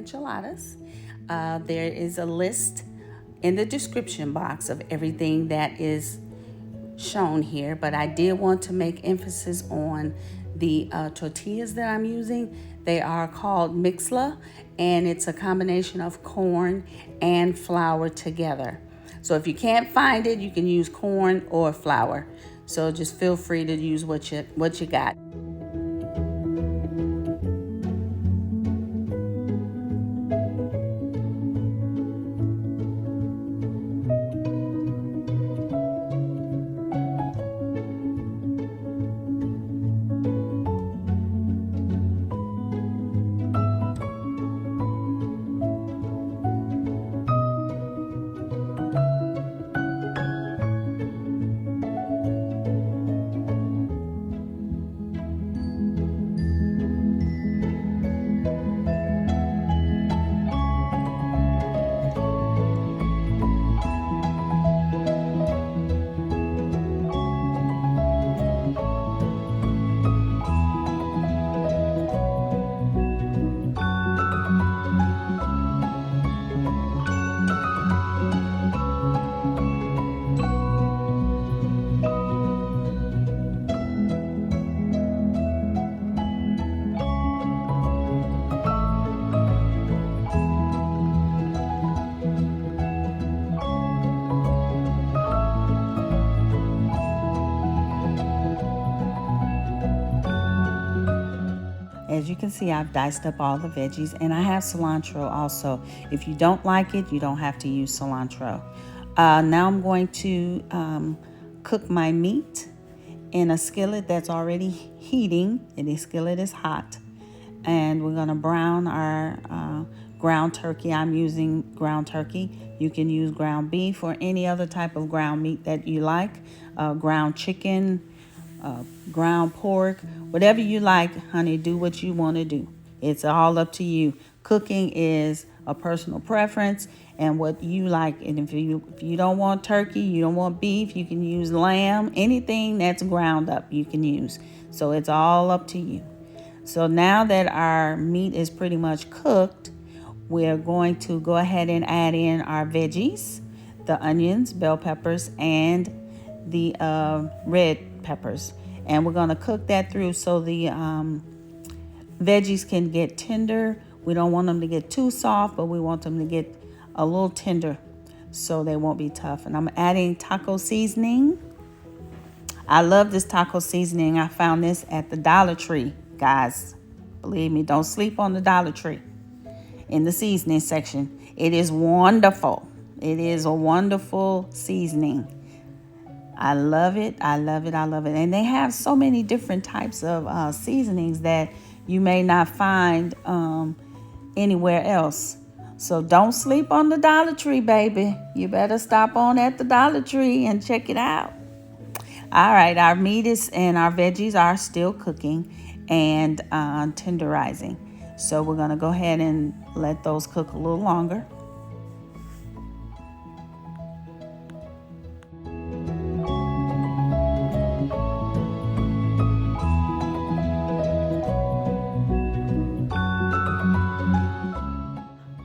Enchiladas. There is a list in the description box of everything that is shown here, but I did want to make emphasis on the tortillas that I'm using. They are called Mixla, and it's a combination of corn and flour together. So if you can't find it, you can use corn or flour. So just feel free to use what you got. As you can see, I've diced up all the veggies, and I have cilantro also. If you don't like it, you don't have to use cilantro. Now I'm going to cook my meat in a skillet that's already heating, and the skillet is hot. And we're going to brown our ground turkey. I'm using ground turkey. You can use ground beef or any other type of ground meat that you like. Ground chicken, ground pork, whatever you like, honey, do what you want to do. It's all up to you. Cooking is a personal preference and what you like. And if you don't want turkey, you don't want beef, you can use lamb. Anything that's ground up you can use. So it's all up to you. So now that our meat is pretty much cooked, we're going to go ahead and add in our veggies, the onions, bell peppers, and the red peppers. And we're going to cook that through so the veggies can get tender. We don't want them to get too soft, but we want them to get a little tender so they won't be tough. And I'm adding taco seasoning. I love this taco seasoning. I found this at the Dollar Tree, guys. Believe me, don't sleep on the Dollar Tree in the seasoning section. It is wonderful. It is a wonderful seasoning. I love it. I love it. I love it. And they have so many different types of seasonings that you may not find anywhere else. So don't sleep on the Dollar Tree, baby. You better stop on at the Dollar Tree and check it out. All right. Our meat and our veggies are still cooking and tenderizing. So we're going to go ahead and let those cook a little longer.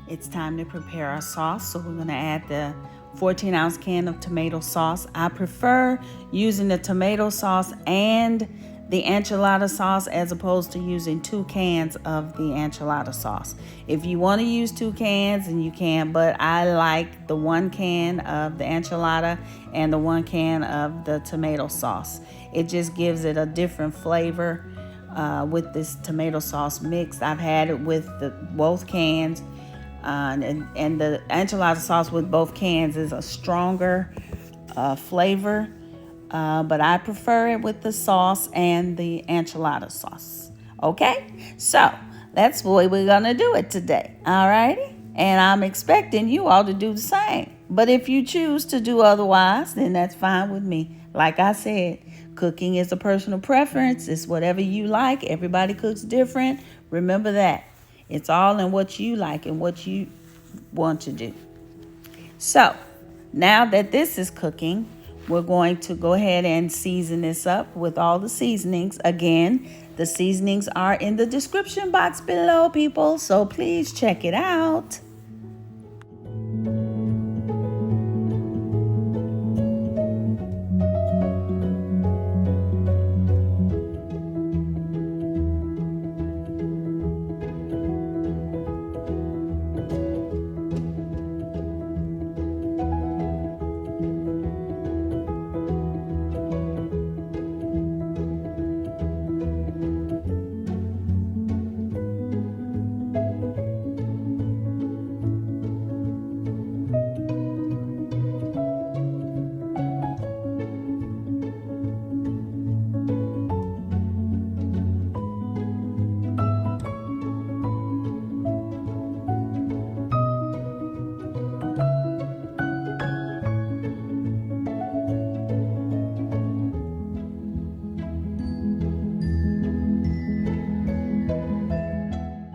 It's time to prepare our sauce. So we're going to add the 14-ounce can of tomato sauce. I prefer using the tomato sauce and the enchilada sauce as opposed to using 2 cans of the enchilada sauce. If you want to use 2 cans, then you can, but I like the 1 can of the enchilada and the 1 can of the tomato sauce. It just gives it a different flavor with this tomato sauce mix. I've had it with both cans. And the enchilada sauce with both cans is a stronger flavor, but I prefer it with the sauce and the enchilada sauce. Okay, so that's the way we're gonna do it today. All righty, and I'm expecting you all to do the same. But if you choose to do otherwise, then that's fine with me. Like I said, cooking is a personal preference. It's whatever you like. Everybody cooks different. Remember that. It's all in what you like and what you want to do. So now that this is cooking, we're going to go ahead and season this up with all the seasonings. Again, The seasonings are in the description box below, people, so please check it out.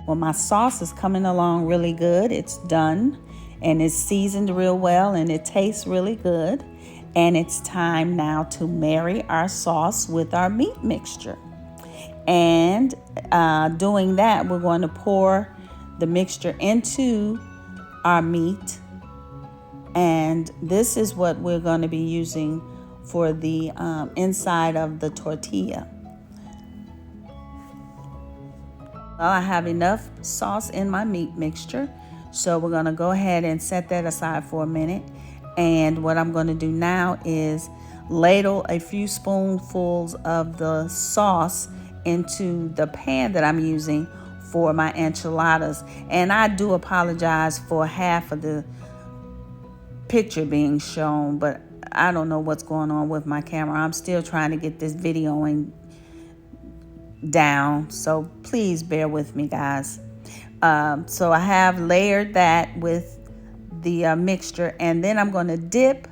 Well, my sauce is coming along really good. It's done and it's seasoned real well and it tastes really good. And it's time now to marry our sauce with our meat mixture. And doing that, we're going to pour the mixture into our meat. And this is what we're going to be using for the inside of the tortilla. Well, I have enough sauce in my meat mixture, so we're going to go ahead and set that aside for a minute. And what I'm going to do now is ladle a few spoonfuls of the sauce into the pan that I'm using for my enchiladas. And I do apologize for half of the picture being shown, but I don't know what's going on with my camera. I'm still trying to get this videoing down, so please bear with me, guys. So I have layered that with the mixture, and then I'm going to dip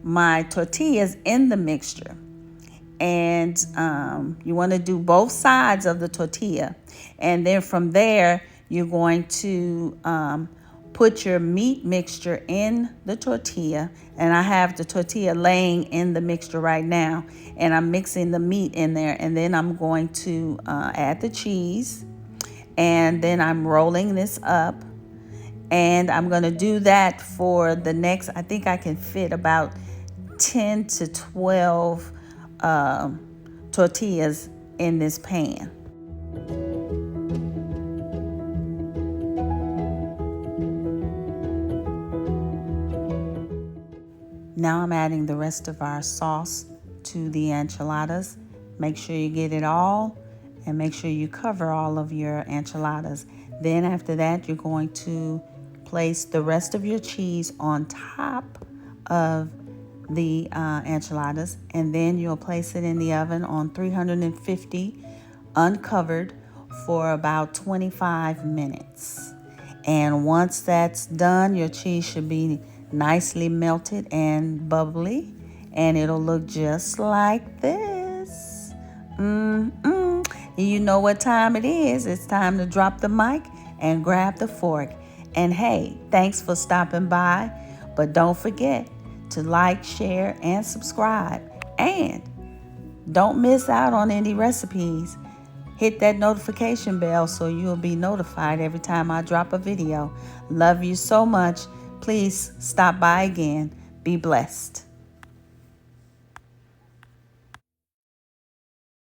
my tortillas in the mixture. And you want to do both sides of the tortilla, and then from there you're going to put your meat mixture in the tortilla. And I have the tortilla laying in the mixture right now, and I'm mixing the meat in there. And then I'm going to add the cheese, and then I'm rolling this up. And I'm going to do that for the next, I think I can fit about 10 to 12 tortillas in this pan. Now I'm adding the rest of our sauce to the enchiladas. Make sure you get it all and make sure you cover all of your enchiladas. Then after that, you're going to place the rest of your cheese on top of the enchiladas, and then you'll place it in the oven on 350 uncovered for about 25 minutes. And once that's done, your cheese should be nicely melted and bubbly, and it'll look just like this. You know what time it is. It's time to drop the mic and grab the fork. And hey, thanks for stopping by, but don't forget to like, share, and subscribe. And don't miss out on any recipes. Hit that notification bell so you'll be notified every time I drop a video. Love you so much. Please stop by again. Be blessed.